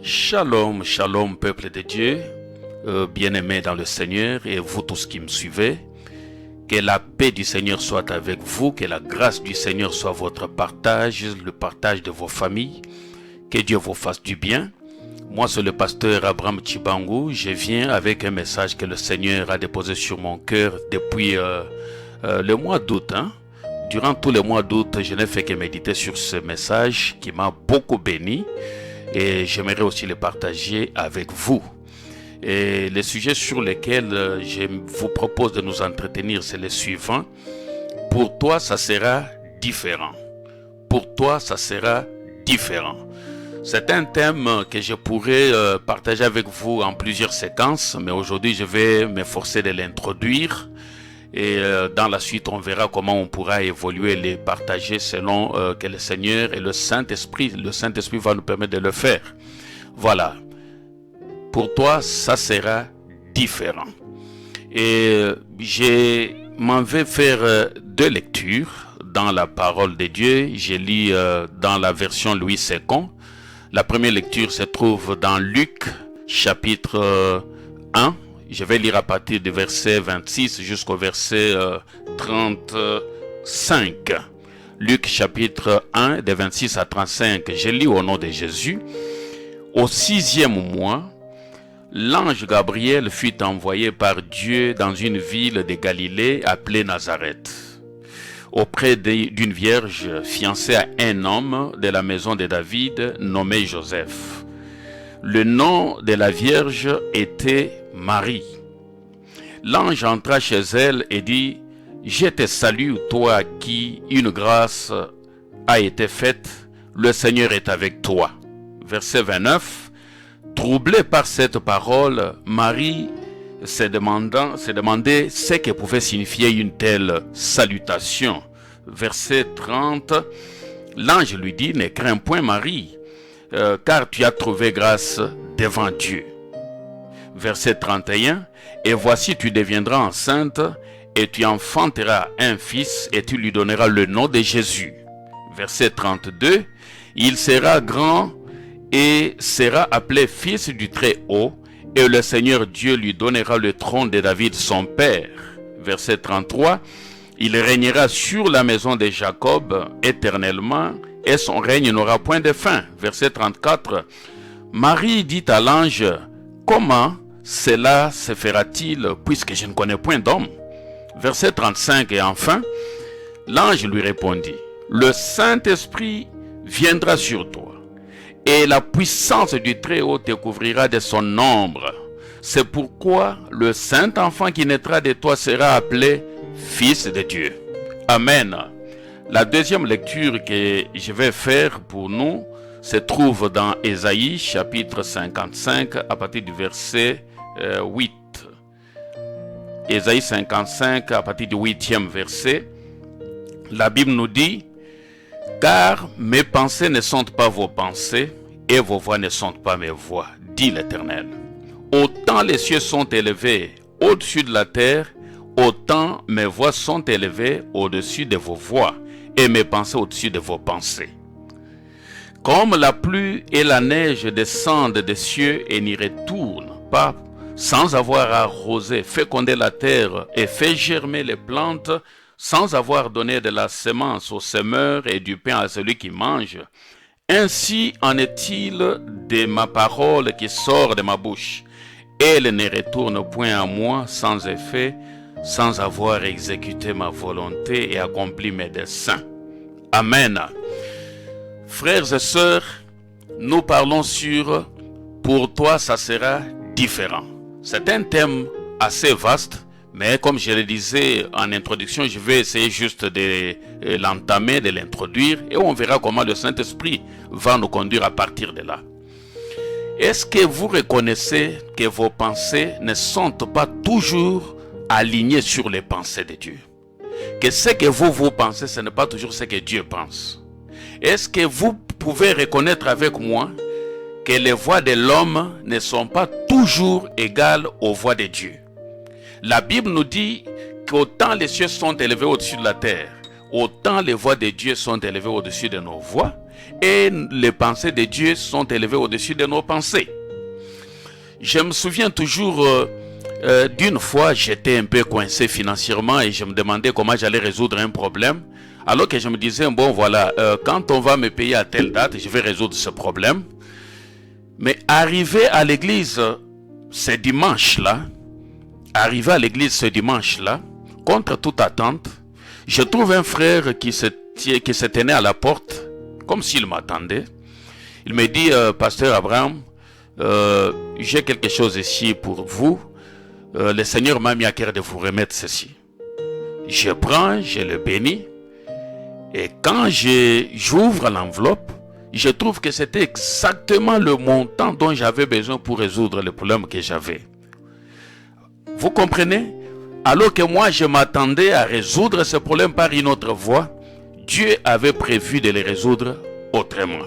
Shalom, shalom peuple de Dieu, bien-aimés dans le Seigneur et vous tous qui me suivez. Que la paix du Seigneur soit avec vous, que la grâce du Seigneur soit votre partage, le partage de vos familles. Que Dieu vous fasse du bien. Moi c'est le pasteur Abraham Chibangu, je viens avec un message que le Seigneur a déposé sur mon cœur depuis le mois d'août. Durant tout le mois d'août, je n'ai fait que méditer sur ce message qui m'a beaucoup béni. Et j'aimerais aussi le partager avec vous. Et les sujets sur lesquels je vous propose de nous entretenir, c'est les suivants. Pour toi, ça sera différent. Pour toi, ça sera différent. C'est un thème que je pourrais partager avec vous en plusieurs séquences, mais aujourd'hui, je vais m'efforcer de l'introduire. Et dans la suite, on verra comment on pourra évoluer et les partager selon que le Seigneur et le Saint-Esprit va nous permettre de le faire. Voilà. Pour toi, ça sera différent. Et je m'en vais faire deux lectures dans la parole de Dieu. Je lis dans la version Louis II. La première lecture se trouve dans Luc, chapitre 1. Je vais lire à partir du verset 26 jusqu'au verset 35. Luc chapitre 1, de 26 à 35. Je lis au nom de Jésus. Au 6e mois, l'ange Gabriel fut envoyé par Dieu dans une ville de Galilée appelée Nazareth, auprès d'une vierge fiancée à un homme de la maison de David nommé Joseph. Le nom de la vierge était Marie. L'ange entra chez elle et dit: Je te salue, toi à qui une grâce a été faite, le Seigneur est avec toi. Verset 29. Troublée par cette parole, Marie se demandait ce que pouvait signifier une telle salutation. Verset 30. L'ange lui dit: Ne crains point, Marie, car tu as trouvé grâce devant Dieu. Verset 31. Et voici, tu deviendras enceinte et tu enfanteras un fils et tu lui donneras le nom de Jésus. Verset 32. Il sera grand et sera appelé fils du Très-Haut, et le Seigneur Dieu lui donnera le trône de David son père. Verset 33. Il régnera sur la maison de Jacob éternellement, et son règne n'aura point de fin. Verset 34. Marie dit à l'ange: Comment cela se fera-t-il, puisque je ne connais point d'homme? Verset 35. Et enfin, l'ange lui répondit: Le Saint-Esprit viendra sur toi, et la puissance du Très-Haut te couvrira de son ombre. C'est pourquoi le Saint-Enfant qui naîtra de toi sera appelé Fils de Dieu. Amen. La deuxième lecture que je vais faire pour nous se trouve dans Ésaïe chapitre 55 à partir du verset 8. Ésaïe 55 à partir du 8e verset. La Bible nous dit: Car mes pensées ne sont pas vos pensées, et vos voix ne sont pas mes voix, dit l'Éternel. Autant les cieux sont élevés au-dessus de la terre, autant mes voix sont élevées au-dessus de vos voix, et mes pensées au-dessus de vos pensées. Comme la pluie et la neige descendent des cieux et n'y retournent pas sans avoir arrosé, fécondé la terre et fait germer les plantes, sans avoir donné de la semence au semeur et du pain à celui qui mange, ainsi en est-il de ma parole qui sort de ma bouche. Elle ne retourne point à moi sans effet, sans avoir exécuté ma volonté et accompli mes desseins. Amen. Frères et sœurs, nous parlons sur « Pour toi, ça sera différent ». C'est un thème assez vaste, mais comme je le disais en introduction, je vais essayer juste de l'entamer, de l'introduire, et on verra comment le Saint-Esprit va nous conduire à partir de là. Est-ce que vous reconnaissez que vos pensées ne sont pas toujours alignées sur les pensées de Dieu? Que ce que vous pensez, ce n'est pas toujours ce que Dieu pense? Est-ce que vous pouvez reconnaître avec moi que les voix de l'homme ne sont pas toujours égales aux voix de Dieu? La Bible nous dit qu'autant les cieux sont élevés au-dessus de la terre, autant les voix de Dieu sont élevées au-dessus de nos voix, et les pensées de Dieu sont élevées au-dessus de nos pensées. Je me souviens toujours d'une fois, j'étais un peu coincé financièrement et je me demandais comment j'allais résoudre un problème. Alors que je me disais, bon voilà, quand on va me payer à telle date, je vais résoudre ce problème. Mais arrivé à l'église ce dimanche-là, contre toute attente, je trouve un frère qui se tenait à la porte, comme s'il m'attendait. Il me dit, Pasteur Abraham, j'ai quelque chose ici pour vous. Le Seigneur m'a mis à cœur de vous remettre ceci. Je prends, je le bénis. Et quand j'ouvre l'enveloppe, je trouve que c'était exactement le montant dont j'avais besoin pour résoudre le problème que j'avais. Vous comprenez? Alors que moi, je m'attendais à résoudre ce problème par une autre voie, Dieu avait prévu de les résoudre autrement.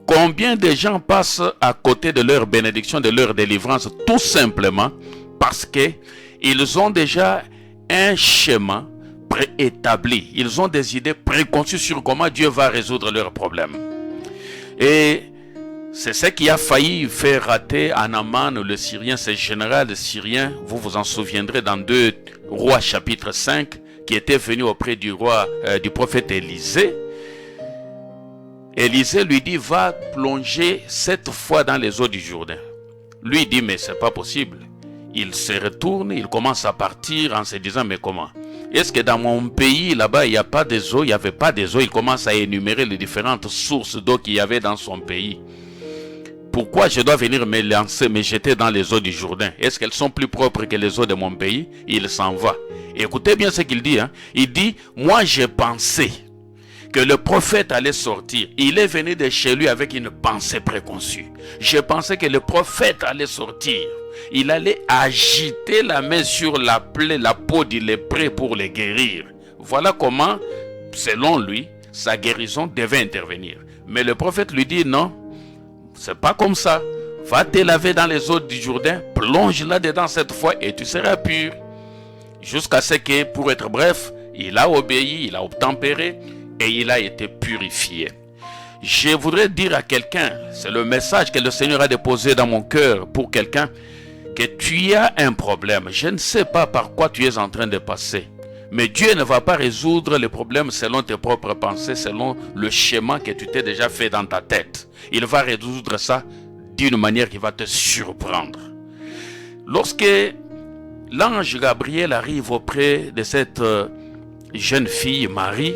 Combien de gens passent à côté de leur bénédiction, de leur délivrance, tout simplement parce qu'ils ont déjà un schéma préétabli. Ils ont des idées préconçues sur comment Dieu va résoudre leurs problèmes. Et c'est ce qui a failli faire rater Anaman, le Syrien, ce général syrien, vous vous en souviendrez dans 2 Rois chapitre 5, qui était venu auprès du prophète Élisée. Élisée lui dit, va plonger 7 fois dans les eaux du Jourdain. Lui dit, mais c'est pas possible. Il se retourne, il commence à partir en se disant, mais comment? Est-ce que dans mon pays, là-bas, il n'y a pas des eaux? Il n'y avait pas des eaux. Il commence à énumérer les différentes sources d'eau qu'il y avait dans son pays. Pourquoi je dois venir me jeter dans les eaux du Jourdain? Est-ce qu'elles sont plus propres que les eaux de mon pays? Il s'en va. Écoutez bien ce qu'il dit. Il dit, moi j'ai pensé que le prophète allait sortir. Il est venu de chez lui avec une pensée préconçue. Je pensais que le prophète allait sortir. Il allait agiter la main sur la plaie, la peau du lépreux pour les guérir. Voilà comment, selon lui, sa guérison devait intervenir. Mais le prophète lui dit non, c'est pas comme ça. Va te laver dans les eaux du Jourdain, plonge là-dedans cette fois et tu seras pur. Jusqu'à ce que, pour être bref, il a obéi, il a obtempéré et il a été purifié. Je voudrais dire à quelqu'un, c'est le message que le Seigneur a déposé dans mon cœur pour quelqu'un, que tu as un problème. Je ne sais pas par quoi tu es en train de passer. Mais Dieu ne va pas résoudre les problèmes selon tes propres pensées, selon le schéma que tu t'es déjà fait dans ta tête. Il va résoudre ça d'une manière qui va te surprendre. Lorsque l'ange Gabriel arrive auprès de cette jeune fille, Marie,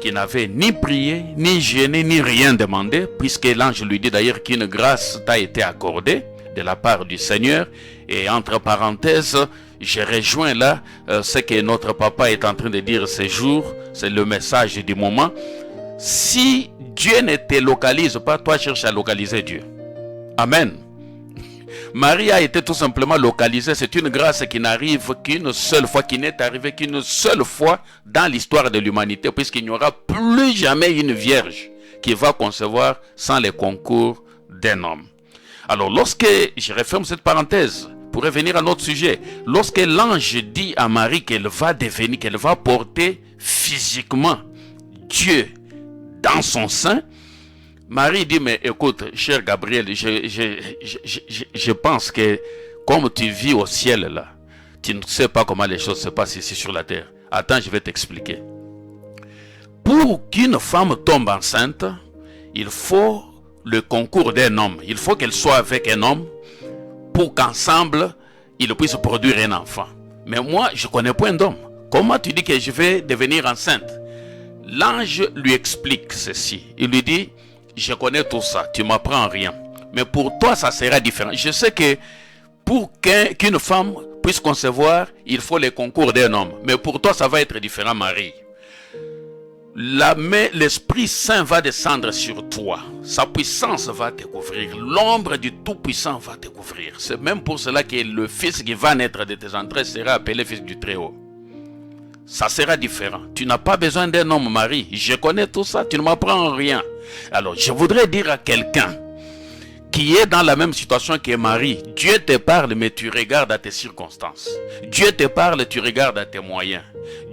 qui n'avait ni prié, ni jeûné, ni rien demandé, puisque l'ange lui dit d'ailleurs qu'une grâce t'a été accordée de la part du Seigneur. Et entre parenthèses, je rejoins là ce que notre papa est en train de dire ces jours, c'est le message du moment. Si Dieu ne te localise pas, toi cherche à localiser Dieu. Amen. Marie a été tout simplement localisée. C'est une grâce qui n'arrive qu'une seule fois, qui n'est arrivée qu'une seule fois dans l'histoire de l'humanité, puisqu'il n'y aura plus jamais une vierge qui va concevoir sans le concours d'un homme. Alors, lorsque, je referme cette parenthèse pour revenir à notre sujet, lorsque l'ange dit à Marie qu'elle va devenir, qu'elle va porter physiquement Dieu dans son sein, Marie dit, mais écoute, cher Gabriel, je pense que comme tu vis au ciel là, tu ne sais pas comment les choses se passent ici sur la terre. Attends, je vais t'expliquer. Pour qu'une femme tombe enceinte, il faut le concours d'un homme. Il faut qu'elle soit avec un homme pour qu'ensemble, ils puissent produire un enfant. Mais moi, je ne connais point d'homme. Comment tu dis que je vais devenir enceinte? L'ange lui explique ceci. Il lui dit, je connais tout ça, tu ne m'apprends rien. Mais pour toi, ça sera différent. Je sais que pour qu'une femme puisse concevoir, il faut le concours d'un homme. Mais pour toi, ça va être différent, Marie. L'Esprit Saint va descendre sur toi. Sa puissance va te couvrir. L'ombre du Tout-Puissant va te couvrir. C'est même pour cela que le fils qui va naître de tes entrailles sera appelé fils du Très-Haut. Ça sera différent. Tu n'as pas besoin d'un homme, Marie. Je connais tout ça, tu ne m'apprends rien. Alors, je voudrais dire à quelqu'un qui est dans la même situation que Marie, Dieu te parle, mais tu regardes à tes circonstances. Dieu te parle, tu regardes à tes moyens.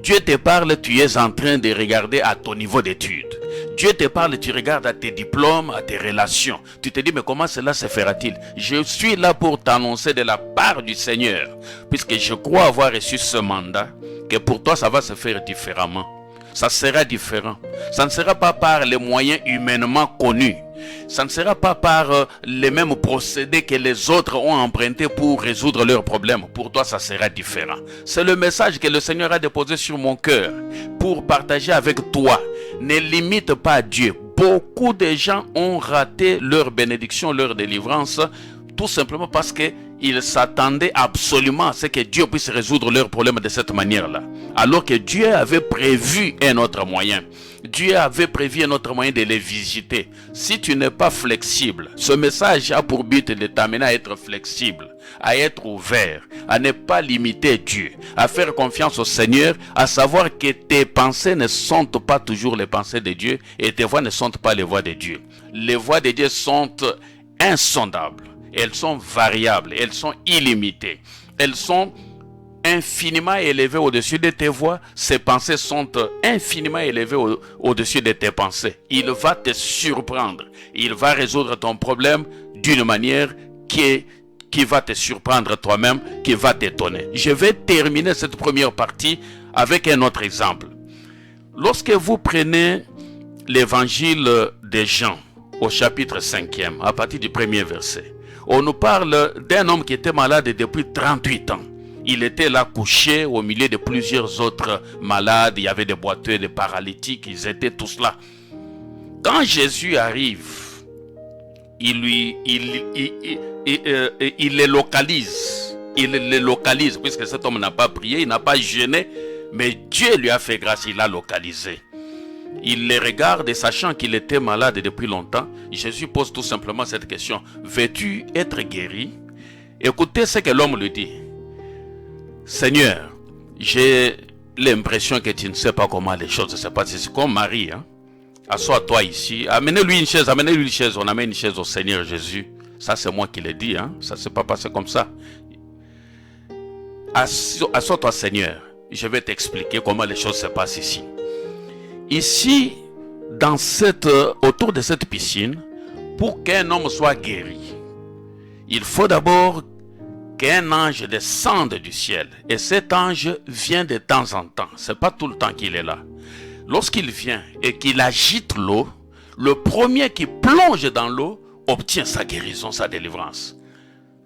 Dieu te parle, tu es en train de regarder à ton niveau d'études. Dieu te parle, tu regardes à tes diplômes, à tes relations. Tu te dis, mais comment cela se fera-t-il? Je suis là pour t'annoncer de la part du Seigneur, puisque je crois avoir reçu ce mandat, que pour toi, ça va se faire différemment. Ça sera différent. Ça ne sera pas par les moyens humainement connus. Ça ne sera pas par les mêmes procédés que les autres ont empruntés pour résoudre leurs problèmes. Pour toi, ça sera différent. C'est le message que le Seigneur a déposé sur mon cœur pour partager avec toi. Ne limite pas Dieu. Beaucoup de gens ont raté leur bénédiction, leur délivrance, tout simplement parce qu'ils s'attendaient absolument à ce que Dieu puisse résoudre leurs problèmes de cette manière-là. Alors que Dieu avait prévu un autre moyen. Dieu avait prévu un autre moyen de les visiter. Si tu n'es pas flexible, ce message a pour but de t'amener à être flexible, à être ouvert, à ne pas limiter Dieu, à faire confiance au Seigneur, à savoir que tes pensées ne sont pas toujours les pensées de Dieu et tes voix ne sont pas les voix de Dieu. Les voix de Dieu sont insondables, elles sont variables, elles sont illimitées, elles sont infiniment élevées au-dessus de tes voix. Ses pensées sont infiniment élevées au-dessus de tes pensées. Il va te surprendre. Il va résoudre ton problème d'une manière qui va te surprendre toi-même, qui va t'étonner. Je vais terminer cette première partie avec un autre exemple. Lorsque vous prenez l'évangile de Jean au chapitre 5e, à partir du premier verset, on nous parle d'un homme qui était malade depuis 38 ans. Il était là couché au milieu de plusieurs autres malades. Il y avait des boiteux, des paralytiques, ils étaient tous là. Quand Jésus arrive, il les localise. Il les localise, puisque cet homme n'a pas prié, il n'a pas jeûné, mais Dieu lui a fait grâce, il l'a localisé. Il les regarde et sachant qu'il était malade depuis longtemps, Jésus pose tout simplement cette question. Veux-tu être guéri? Écoutez ce que l'homme lui dit. Seigneur, j'ai l'impression que tu ne sais pas comment les choses se passent. C'est comme Marie. Hein? Assois-toi ici. Amenez-lui une chaise. Amenez-lui une chaise. On amène une chaise au Seigneur Jésus. Ça, c'est moi qui l'ai dit. Hein? Ça ne s'est pas passé comme ça. Assois-toi, Seigneur. Je vais t'expliquer comment les choses se passent ici. Ici, autour de cette piscine, pour qu'un homme soit guéri, il faut d'abord qu'un ange descende du ciel. Et cet ange vient de temps en temps. Ce n'est pas tout le temps qu'il est là. Lorsqu'il vient et qu'il agite l'eau, le premier qui plonge dans l'eau obtient sa guérison, sa délivrance.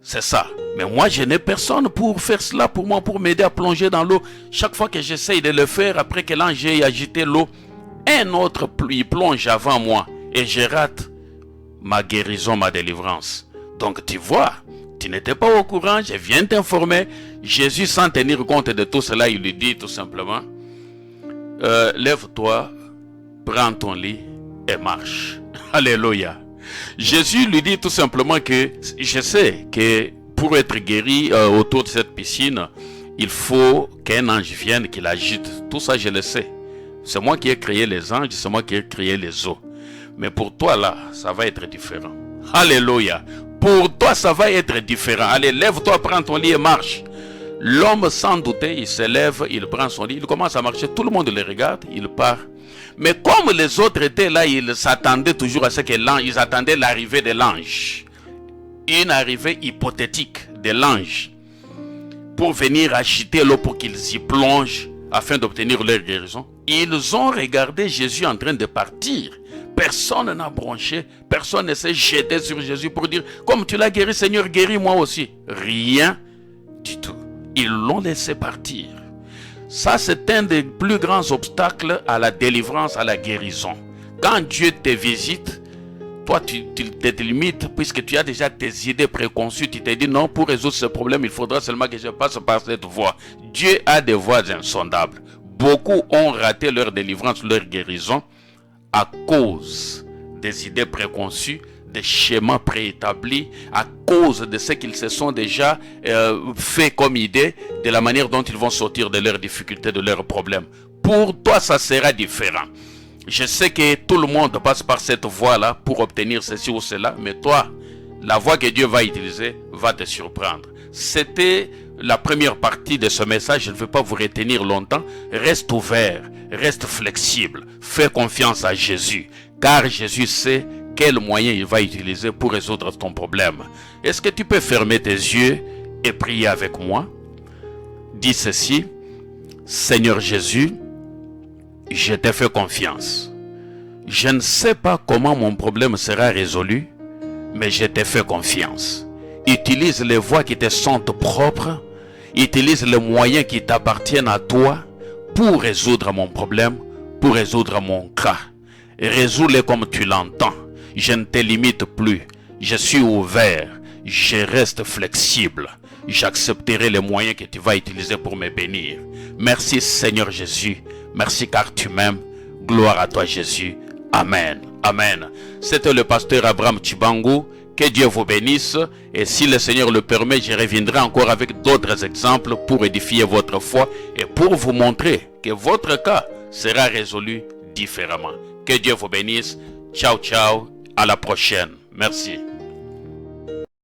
C'est ça. Mais moi, je n'ai personne pour faire cela pour moi, pour m'aider à plonger dans l'eau. Chaque fois que j'essaye de le faire, après que l'ange ait agité l'eau, un autre il plonge avant moi et je rate ma guérison, ma délivrance. Donc tu vois, tu n'étais pas au courant, je viens t'informer. Jésus, sans tenir compte de tout cela, il lui dit tout simplement, lève-toi, prends ton lit et marche. Alléluia. Jésus lui dit tout simplement que je sais que pour être guéri autour de cette piscine, il faut qu'un ange vienne, qu'il agite. Tout ça, je le sais. C'est moi qui ai créé les anges, c'est moi qui ai créé les eaux. Mais pour toi là, ça va être différent. Alléluia. Pour toi, ça va être différent. Allez, lève-toi, prends ton lit et marche. L'homme, sans douter, il se lève, il prend son lit, il commence à marcher. Tout le monde le regarde, il part. Mais comme les autres étaient là, ils s'attendaient toujours à ce que l'ange, ils attendaient l'arrivée de l'ange. Une arrivée hypothétique de l'ange pour venir agiter l'eau pour qu'ils y plongent afin d'obtenir leur guérison. Ils ont regardé Jésus en train de partir. Personne n'a bronché, personne ne s'est jeté sur Jésus pour dire, comme tu l'as guéri, Seigneur, guéris-moi aussi. Rien du tout. Ils l'ont laissé partir. Ça, c'est un des plus grands obstacles à la délivrance, à la guérison. Quand Dieu te visite, toi, tu te limites puisque tu as déjà tes idées préconçues. Tu te dis non, pour résoudre ce problème, il faudra seulement que je passe par cette voie. Dieu a des voies insondables. Beaucoup ont raté leur délivrance, leur guérison à cause des idées préconçues, des schémas préétablis, à cause de ce qu'ils se sont déjà fait comme idée, de la manière dont ils vont sortir de leurs difficultés, de leurs problèmes. Pour toi, ça sera différent. Je sais que tout le monde passe par cette voie-là pour obtenir ceci ou cela, mais toi, la voie que Dieu va utiliser va te surprendre. C'était la première partie de ce message. Je ne vais pas vous retenir longtemps. Reste ouvert, reste flexible. Fais confiance à Jésus, car Jésus sait quel moyen il va utiliser pour résoudre ton problème. Est-ce que tu peux fermer tes yeux et prier avec moi? Dis ceci: Seigneur Jésus, je te fais confiance. Je ne sais pas comment mon problème sera résolu, mais je te fais confiance. Utilise les voies qui te sont propres, utilise les moyens qui t'appartiennent à toi pour résoudre mon problème, pour résoudre mon cas. Résous-le comme tu l'entends. Je ne te limite plus. Je suis ouvert. Je reste flexible. J'accepterai les moyens que tu vas utiliser pour me bénir. Merci Seigneur Jésus. Merci car tu m'aimes. Gloire à toi Jésus. Amen. Amen. C'était le pasteur Abraham Chibangu. Que Dieu vous bénisse. Et si le Seigneur le permet, je reviendrai encore avec d'autres exemples pour édifier votre foi et pour vous montrer que votre cas sera résolu différemment. Que Dieu vous bénisse. Ciao, ciao. À la prochaine. Merci.